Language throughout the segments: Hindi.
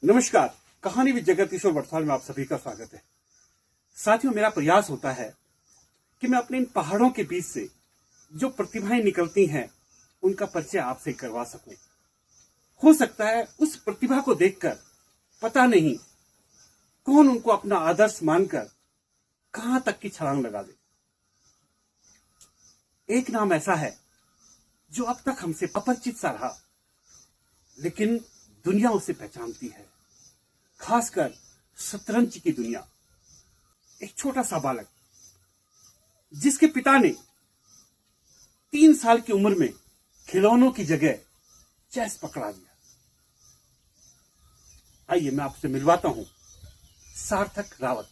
नमस्कार। कहानी विद जगत किशोर बटसाल में आप सभी का स्वागत है। साथियों, मेरा प्रयास होता है कि मैं अपने इन पहाड़ों के बीच से जो प्रतिभाएं निकलती हैं उनका परिचय आपसे करवा सकूं। हो सकता है उस प्रतिभा को देखकर पता नहीं कौन उनको अपना आदर्श मानकर कहां तक की छलांग लगा दे। एक नाम ऐसा है जो अब तक हमसे अपरिचित सा रहा, लेकिन दुनिया उसे पहचानती है, खासकर शतरंज की दुनिया। एक छोटा सा बालक जिसके पिता ने 3 साल की उम्र में खिलौनों की जगह चेस पकड़ा दिया। आइए मैं आपसे मिलवाता हूं सार्थक रावत,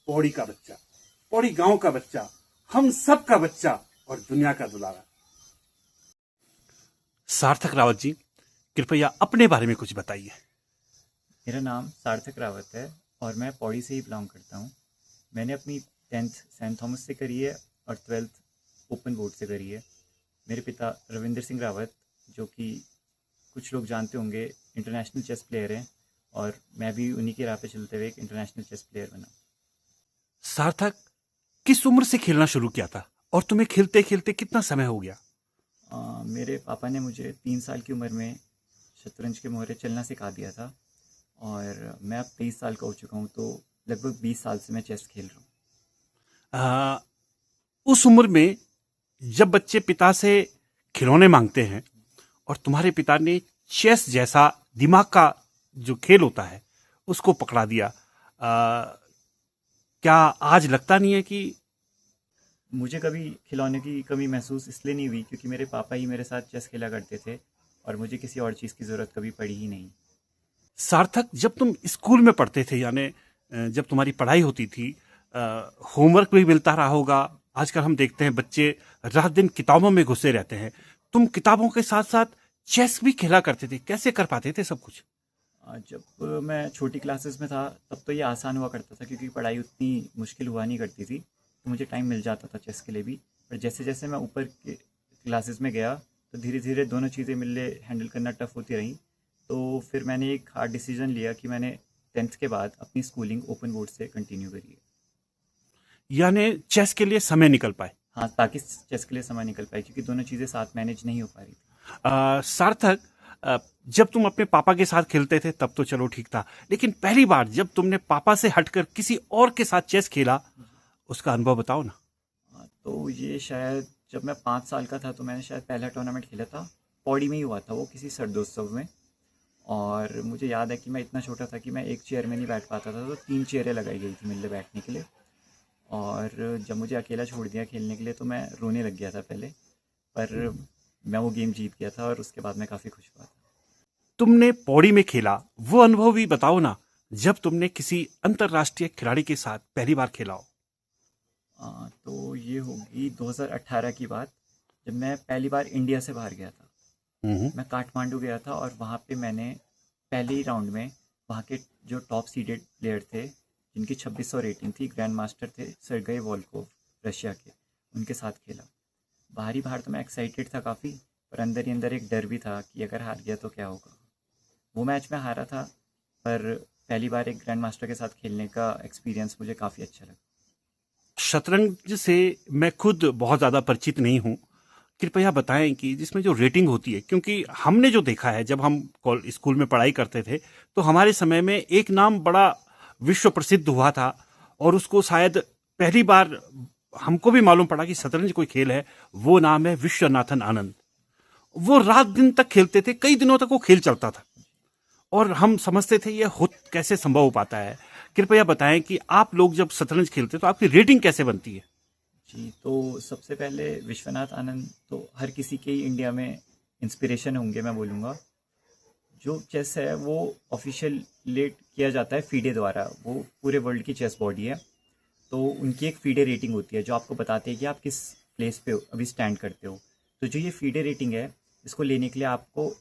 पौड़ी का बच्चा, पौड़ी गांव का बच्चा, हम सब का बच्चा और दुनिया का दुलारा। सार्थक रावत जी, कृपया अपने बारे में कुछ बताइए। मेरा नाम सार्थक रावत है और मैं पौड़ी से ही बिलोंग करता हूँ। मैंने अपनी 10th सेंट थॉमस से करी है और 12th ओपन बोर्ड से करी है। मेरे पिता रविंदर सिंह रावत, जो कि कुछ लोग जानते होंगे, इंटरनेशनल चेस प्लेयर हैं और मैं भी उन्हीं की राह पे चलते हुए एक इंटरनेशनल चेस प्लेयर बना। सार्थक, किस उम्र से खेलना शुरू किया था और तुम्हें खेलते खेलते कितना समय हो गया? मेरे पापा ने मुझे 3 साल की उम्र में शतरंज के मोहरे चलना सिखा दिया था और मैं अब 23 साल का हो चुका हूँ, तो लगभग 20 साल से मैं चेस खेल रहा हूँ। आ, उस उम्र में जब बच्चे पिता से खिलौने मांगते हैं और तुम्हारे पिता ने चेस जैसा दिमाग का जो खेल होता है उसको पकड़ा दिया, क्या आज लगता नहीं है कि मुझे कभी खिलौने की कमी महसूस इसलिए नहीं हुई क्योंकि मेरे पापा ही मेरे साथ चेस खेला करते थे और मुझे किसी और चीज़ की ज़रूरत कभी पड़ी ही नहीं। सार्थक, जब तुम स्कूल में पढ़ते थे, यानी जब तुम्हारी पढ़ाई होती थी, होमवर्क भी मिलता रहा होगा। आजकल हम देखते हैं बच्चे रात दिन किताबों में घुसे रहते हैं। तुम किताबों के साथ साथ चेस भी खेला करते थे, कैसे कर पाते थे सब कुछ? जब मैं छोटी क्लासेस में था तब तो ये आसान हुआ करता था क्योंकि पढ़ाई उतनी मुश्किल हुआ नहीं करती थी, तो मुझे टाइम मिल जाता था चेस के लिए भी। पर जैसे जैसे मैं ऊपर के क्लासेस में गया तो धीरे धीरे दोनों चीज़ें मिलके हैंडल करना टफ होती रही। तो फिर मैंने एक हार्ड डिसीजन लिया कि मैंने 10th के बाद अपनी स्कूलिंग ओपन बोर्ड से कंटिन्यू करी है। यानी चेस के लिए समय निकल पाए। हाँ, ताकि चेस के लिए समय निकल पाए क्योंकि दोनों चीज़ें साथ मैनेज नहीं हो पा रही थी। सार्थक, जब तुम अपने पापा के साथ खेलते थे तब तो चलो ठीक था, लेकिन पहली बार जब तुमने पापा से हटकर किसी और के साथ चेस खेला, उसका अनुभव बताओ ना। तो ये शायद जब मैं 5 साल का था तो मैंने शायद पहला टूर्नामेंट खेला था। पौड़ी में ही हुआ था वो, किसी सरदोत्सव में। और मुझे याद है कि मैं इतना छोटा था कि मैं एक चेयर में नहीं बैठ पाता था, तो 3 चेयरें लगाई गई थी मेरे लिए बैठने के लिए। और जब मुझे अकेला छोड़ दिया खेलने के लिए तो मैं रोने लग गया था पहले, पर मैं वो गेम जीत गया था और उसके बाद मैं काफ़ी खुश हुआ था। तुमने पौड़ी में खेला, वो अनुभव भी बताओ ना, जब तुमने किसी अंतरराष्ट्रीय खिलाड़ी के साथ पहली बार खेला हो। तो ये होगी 2018 की बात, जब मैं पहली बार इंडिया से बाहर गया था। हम्म। मैं काठमांडू गया था और वहाँ पे मैंने पहले ही राउंड में वहाँ के जो टॉप सीडेड प्लेयर थे, जिनकी 2600 रेटिंग थी, ग्रैंड मास्टर थे सर्गेई वोल्कोव, रशिया के, उनके साथ खेला। बाहर तो मैं एक्साइटेड था काफ़ी, पर अंदर ही अंदर एक डर भी था कि अगर हार गया तो क्या होगा। वो मैच में हारा था, पर पहली बार एक ग्रैंड मास्टर के साथ खेलने का एक्सपीरियंस मुझे काफ़ी अच्छा लगा। शतरंज से मैं खुद बहुत ज्यादा परिचित नहीं हूं, कृपया बताएं कि जिसमें जो रेटिंग होती है, क्योंकि हमने जो देखा है जब हम स्कूल में पढ़ाई करते थे तो हमारे समय में एक नाम बड़ा विश्व प्रसिद्ध हुआ था और उसको शायद पहली बार हमको भी मालूम पड़ा कि शतरंज कोई खेल है। वो नाम है विश्वनाथन आनंद। वो रात दिन तक खेलते थे, कई दिनों तक वो खेल चलता था और हम समझते थे ये हो कैसे संभव हो पाता है। कृपया बताएं कि आप लोग जब शतरंज खेलते तो आपकी रेटिंग कैसे बनती है? जी, तो सबसे पहले विश्वनाथ आनंद तो हर किसी के ही इंडिया में इंस्पिरेशन होंगे, मैं बोलूँगा। जो चेस है वो ऑफिशियलेट किया जाता है फीडे द्वारा, वो पूरे वर्ल्ड की चेस बॉडी है। तो उनकी एक फीडे रेटिंग होती है जो आपको बताती है कि आप किस प्लेस पे अभी स्टैंड करते हो। तो जो ये फीडे रेटिंग है, इसको लेने के लिए आपको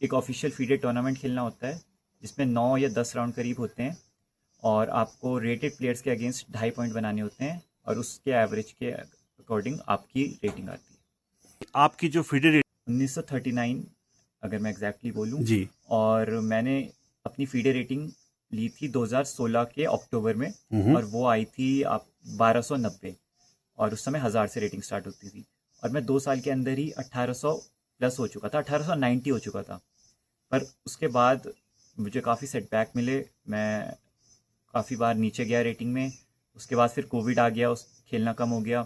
एक ऑफिशियल फीडे टूर्नामेंट खेलना होता है जिसमें 9 या 10 राउंड करीब होते हैं और आपको रेटेड प्लेयर्स के अगेंस्ट 2.5 पॉइंट बनाने होते हैं और उसके एवरेज के अकॉर्डिंग आपकी रेटिंग आती है। आपकी जो फिडे 1939 अगर मैं एग्जैक्टली बोलूँ। जी। और मैंने अपनी फीडे रेटिंग ली थी 2016 के अक्टूबर में, और वो आई थी आप 1290, और उस समय 1000 से रेटिंग स्टार्ट होती थी, और मैं 2 साल के अंदर ही 1800 प्लस हो चुका था, 1890 हो चुका था। पर उसके बाद मुझे काफ़ी सेटबैक मिले, मैं काफ़ी बार नीचे गया रेटिंग में। उसके बाद फिर कोविड आ गया, उस खेलना कम हो गया।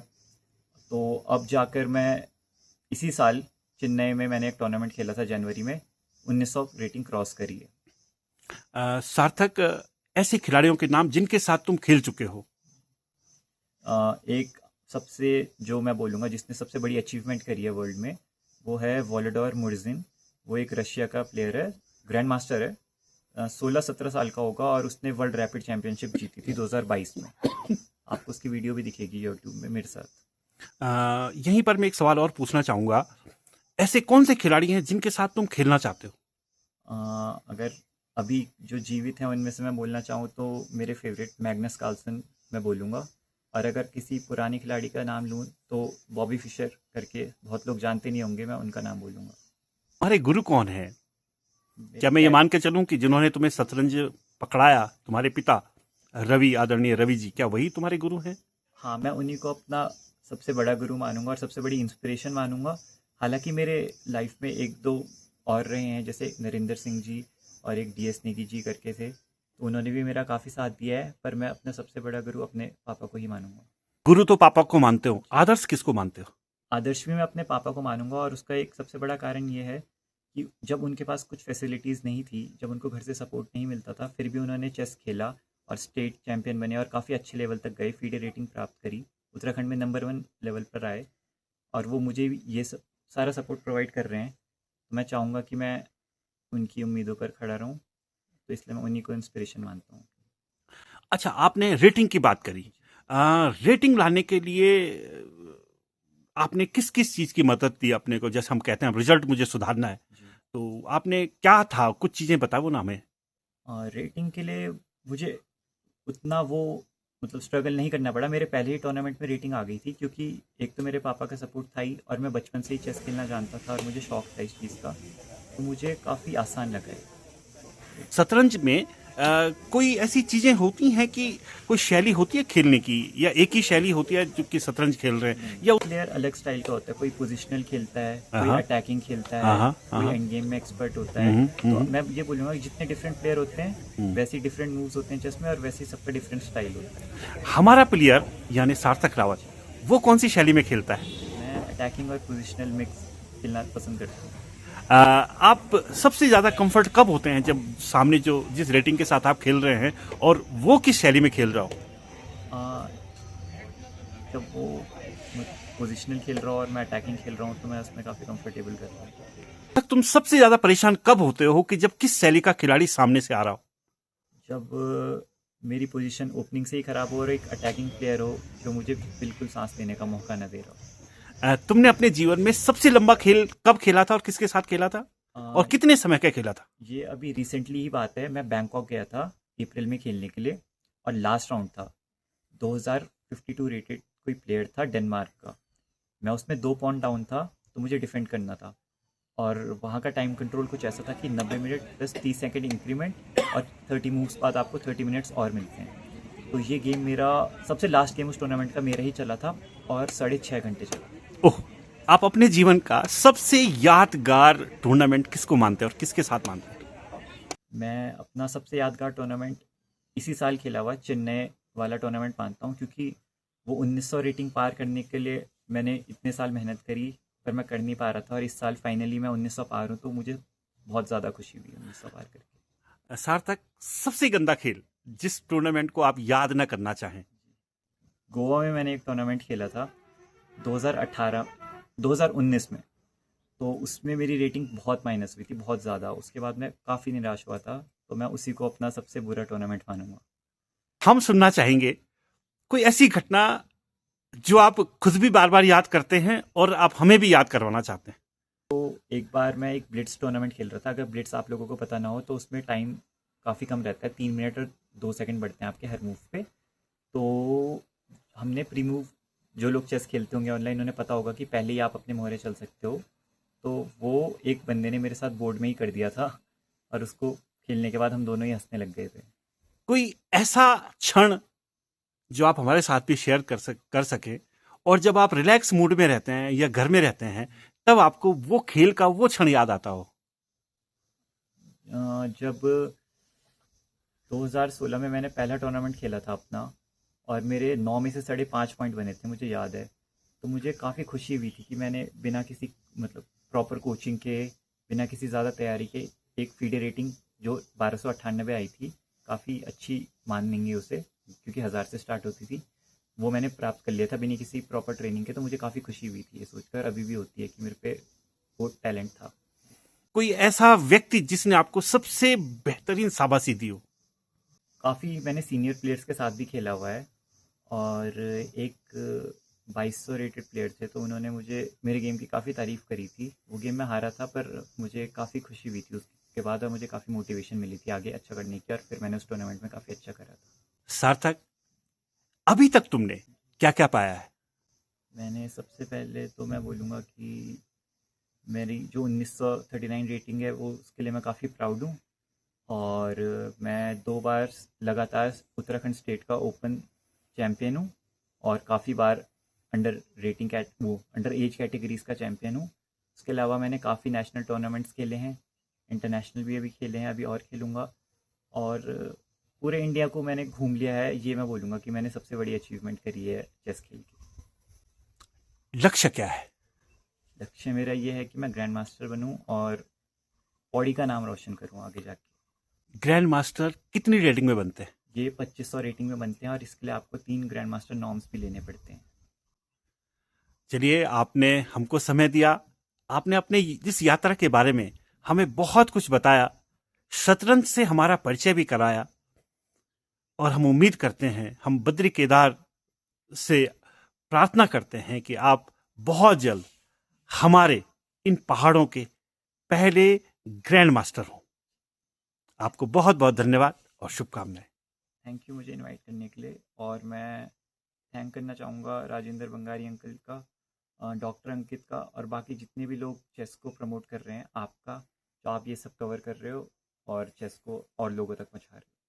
तो अब जाकर मैं इसी साल चेन्नई में मैंने एक टूर्नामेंट खेला था जनवरी में, 1900 रेटिंग क्रॉस करी है। सार्थक, ऐसे खिलाड़ियों के नाम जिनके साथ तुम खेल चुके हो। एक सबसे जो मैं बोलूँगा जिसने सबसे बड़ी अचीवमेंट करी है वर्ल्ड में, वो है वोलोडोर मुर्जिन। वो एक रशिया का प्लेयर है, ग्रैंड मास्टर है, 16-17 साल का होगा, और उसने वर्ल्ड रैपिड चैंपियनशिप जीती थी 2022 में। आपको उसकी वीडियो भी दिखेगी यूट्यूब में मेरे साथ। यहीं पर मैं एक सवाल और पूछना चाहूंगा, ऐसे कौन से खिलाड़ी हैं जिनके साथ तुम खेलना चाहते हो? अगर अभी जो जीवित हैं उनमें से मैं बोलना चाहूँ तो मेरे फेवरेट मैग्नस कार्लसन मैं बोलूँगा। और अगर किसी पुराने खिलाड़ी का नाम लूँ तो बॉबी फिशर करके, बहुत लोग जानते नहीं होंगे, मैं उनका नाम बोलूँगा। तुम्हारे गुरु कौन है? मेरे क्या मैं ये डैड। मान के चलूं कि जिन्होंने तुम्हें शतरंज पकड़ाया, तुम्हारे पिता रवि, आदरणीय रवि जी, क्या वही तुम्हारे गुरु हैं? हाँ, मैं उन्हीं को अपना सबसे बड़ा गुरु मानूंगा और सबसे बड़ी इंस्पिरेशन मानूंगा। हालांकि मेरे लाइफ में एक दो और रहे हैं, जैसे एक नरेंद्र सिंह जी और एक DS नेगी जी करके थे, तो उन्होंने भी मेरा काफ़ी साथ दिया है, पर मैं अपना सबसे बड़ा गुरु अपने पापा को ही मानूंगा। गुरु तो पापा को मानते हो, आदर्श किसको मानते हो? आदर्श भी मैं अपने पापा को मानूंगा, और उसका एक सबसे बड़ा कारण ये है कि जब उनके पास कुछ फैसिलिटीज़ नहीं थी, जब उनको घर से सपोर्ट नहीं मिलता था, फिर भी उन्होंने चेस खेला और स्टेट चैंपियन बने और काफ़ी अच्छे लेवल तक गए, फीडे रेटिंग प्राप्त करी, उत्तराखंड में नंबर 1 लेवल पर आए, और वो मुझे ये सब सारा सपोर्ट प्रोवाइड कर रहे हैं। तो मैं चाहूँगा कि मैं उनकी उम्मीदों पर खड़ा रहूँ, तो इसलिए मैं उन्हीं को इंस्पिरेशन मानता हूँ। अच्छा, आपने रेटिंग की बात करी। रेटिंग लाने के लिए आपने किस किस चीज की मदद दी अपने को? जैसे हम कहते हैं रिजल्ट मुझे सुधारना है, जी। तो आपने क्या था, कुछ चीजें बताओ ना हमें। रेटिंग के लिए मुझे उतना वो मतलब स्ट्रगल नहीं करना पड़ा। मेरे पहले ही टूर्नामेंट में रेटिंग आ गई थी, क्योंकि एक तो मेरे पापा का सपोर्ट था ही, और मैं बचपन से ही चेस खेलना जानता था और मुझे शौक था इस चीज़ का, तो मुझे काफ़ी आसान लगा है। शतरंज में कोई ऐसी चीजें होती हैं कि कोई शैली होती है खेलने की, या एक ही शैली होती है जो कि शतरंज खेल रहे हैं, नहीं, या? प्लेयर अलग स्टाइल का होता है, कोई पोजिशनल खेलता है, कोई हाँ अटैकिंग खेलता हाँ है, हाँ कोई हाँ। एंड गेम में एक्सपर्ट होता है। तो मैं ये बोलूँगा कि जितने डिफरेंट प्लेयर होते हैं वैसे ही डिफरेंट मूव्स होते हैं चेस में, और वैसे ही सबका डिफरेंट स्टाइल होता है। हमारा प्लेयर यानी सार्थक रावत, वो कौन सी शैली में खेलता है? मैं अटैकिंग और पोजिशनल मिक्स खेलना पसंद करता हूँ। आप सबसे ज्यादा कंफर्ट कब होते हैं, जब सामने जो जिस रेटिंग के साथ आप खेल रहे हैं और वो किस शैली में खेल रहा हो? आ, जब वो पोजिशनल खेल रहा हूँ और मैं अटैकिंग खेल रहा हूँ, तो मैं उसमें काफ़ी कंफर्टेबल रहता हूँ। तुम सबसे ज्यादा परेशान कब होते हो कि जब किस शैली का खिलाड़ी सामने से आ रहा हो? जब मेरी पोजीशन ओपनिंग से ही ख़राब हो और एक अटैकिंग प्लेयर हो जो मुझे बिल्कुल सांस लेने का मौका न दे रहा तुमने अपने जीवन में सबसे लंबा खेल कब खेला था और किसके साथ खेला था, हो। और कितने समय का खेला था? ये अभी रिसेंटली ही बात है, मैं बैंकॉक गया था अप्रैल में खेलने के लिए, और लास्ट राउंड था, 2052 रेटेड कोई प्लेयर था डेनमार्क का। मैं उसमें 2 पॉइंट डाउन था, तो मुझे डिफेंड करना था, और वहाँ का टाइम कंट्रोल कुछ ऐसा था कि 90 मिनट प्लस 30 सेकंड इंक्रीमेंट, और 30 मूव्स बाद आपको 30 मिनट्स और मिलते हैं। तो ये गेम मेरा सबसे लास्ट गेम उस टूर्नामेंट का मेरा ही चला था, और 6.5 घंटे चला। ओह, आप अपने जीवन का सबसे यादगार टूर्नामेंट किसको मानते हैं और किसके साथ मानते हैं? मैं अपना सबसे यादगार टूर्नामेंट इसी साल खेला हुआ चेन्नई वाला टूर्नामेंट मानता हूँ, क्योंकि वो 1900 रेटिंग पार करने के लिए मैंने इतने साल मेहनत करी, पर मैं कर नहीं पा रहा था, और इस साल फाइनली मैं 1900 पार हूँ, तो मुझे बहुत ज़्यादा खुशी हुई 1900 पार करके। सार्थक, सबसे गंदा खेल जिस टूर्नामेंट को आप याद न करना चाहें? गोवा में मैंने एक टूर्नामेंट खेला था 2018 2019 में, तो उसमें मेरी रेटिंग बहुत माइनस हुई थी, बहुत ज़्यादा। उसके बाद मैं काफ़ी निराश हुआ था, तो मैं उसी को अपना सबसे बुरा टूर्नामेंट मानूंगा। हम सुनना चाहेंगे कोई ऐसी घटना जो आप खुद भी बार बार याद करते हैं और आप हमें भी याद करवाना चाहते हैं। एक बार मैं एक ब्लिट्स टूर्नामेंट खेल रहा था। अगर ब्लिट्स आप लोगों को पता ना हो तो उसमें टाइम काफ़ी कम रहता है, 3 मिनट और 2 सेकंड बढ़ते हैं आपके हर मूव पे। तो हमने प्री मूव, जो लोग चेस खेलते होंगे ऑनलाइन उन्हें पता होगा कि पहले ही आप अपने मोहरे चल सकते हो, तो वो एक बंदे ने मेरे साथ बोर्ड में ही कर दिया था, और उसको खेलने के बाद हम दोनों ही हंसने लग गए थे। कोई ऐसा क्षण जो आप हमारे साथ भी शेयर कर सके, और जब आप रिलैक्स मूड में रहते हैं या घर में रहते हैं तब आपको वो खेल का वो क्षण याद आता हो। जब 2016 में मैंने पहला टूर्नामेंट खेला था अपना, और मेरे 9 में से 5.5 पॉइंट बने थे, मुझे याद है। तो मुझे काफ़ी खुशी हुई थी कि मैंने बिना किसी मतलब प्रॉपर कोचिंग के, बिना किसी ज़्यादा तैयारी के, एक फीडे रेटिंग जो 1298 आई थी, काफ़ी अच्छी मानेंगे उसे, क्योंकि 1000 से स्टार्ट होती थी, वो मैंने प्राप्त कर लिया था बिना किसी प्रॉपर ट्रेनिंग के। तो मुझे काफ़ी खुशी हुई थी ये सोचकर, अभी भी होती है कि मेरे पे वो टैलेंट था। कोई ऐसा व्यक्ति जिसने आपको सबसे बेहतरीन शाबाशी दी हो। काफ़ी मैंने सीनियर प्लेयर्स के साथ भी खेला हुआ है, और एक 2200 रेटेड प्लेयर थे, तो उन्होंने मुझे मेरे गेम की काफ़ी तारीफ़ करी थी। वो गेम मैं हारा था, पर मुझे काफ़ी खुशी हुई थी उसके बाद, और मुझे काफ़ी मोटिवेशन मिली थी आगे अच्छा करने की, और फिर मैंने उस टूर्नामेंट में काफ़ी अच्छा करा था। सार्थक, अभी तक तुमने क्या क्या पाया है? मैंने सबसे पहले तो मैं बोलूँगा कि मेरी जो 1939 रेटिंग है, वो उसके लिए मैं काफ़ी प्राउड हूँ। और मैं 2 बार लगातार उत्तराखंड स्टेट का ओपन चैम्पियन हूँ, और काफ़ी बार अंडर एज कैटेगरीज़ का चैम्पियन हूँ। उसके अलावा मैंने काफ़ी नेशनल टूर्नामेंट्स खेले हैं, इंटरनेशनल भी अभी खेले हैं, अभी और खेलूँगा। और पूरे इंडिया को मैंने घूम लिया है, ये मैं बोलूँगा कि मैंने सबसे बड़ी अचीवमेंट करी है चेस खेल के। लक्ष्य क्या है? लक्ष्य मेरा ये है कि मैं ग्रैंड मास्टर बनूँ और पौड़ी का नाम रोशन करूँ आगे जाके। ग्रैंड मास्टर कितनी रेटिंग में बनते हैं? ये 2500 रेटिंग में बनते हैं, और इसके लिए आपको 3 ग्रैंड मास्टर नॉर्म्स भी लेने पड़ते हैं। चलिए, आपने हमको समय दिया, आपने अपने इस यात्रा के बारे में हमें बहुत कुछ बताया, शतरंज से हमारा परिचय भी कराया, और हम उम्मीद करते हैं, हम बद्री केदार से प्रार्थना करते हैं कि आप बहुत जल्द हमारे इन पहाड़ों के पहले ग्रैंड मास्टर हों। आपको बहुत बहुत धन्यवाद और शुभकामनाएं। थैंक यू मुझे इनवाइट करने के लिए, और मैं थैंक करना चाहूँगा राजेंद्र बंगारी अंकल का, डॉक्टर अंकित का, और बाकी जितने भी लोग चेस को प्रमोट कर रहे हैं, आपका, जो आप ये सब कवर कर रहे हो और चेस को और लोगों तक पहुँचा रहे हो।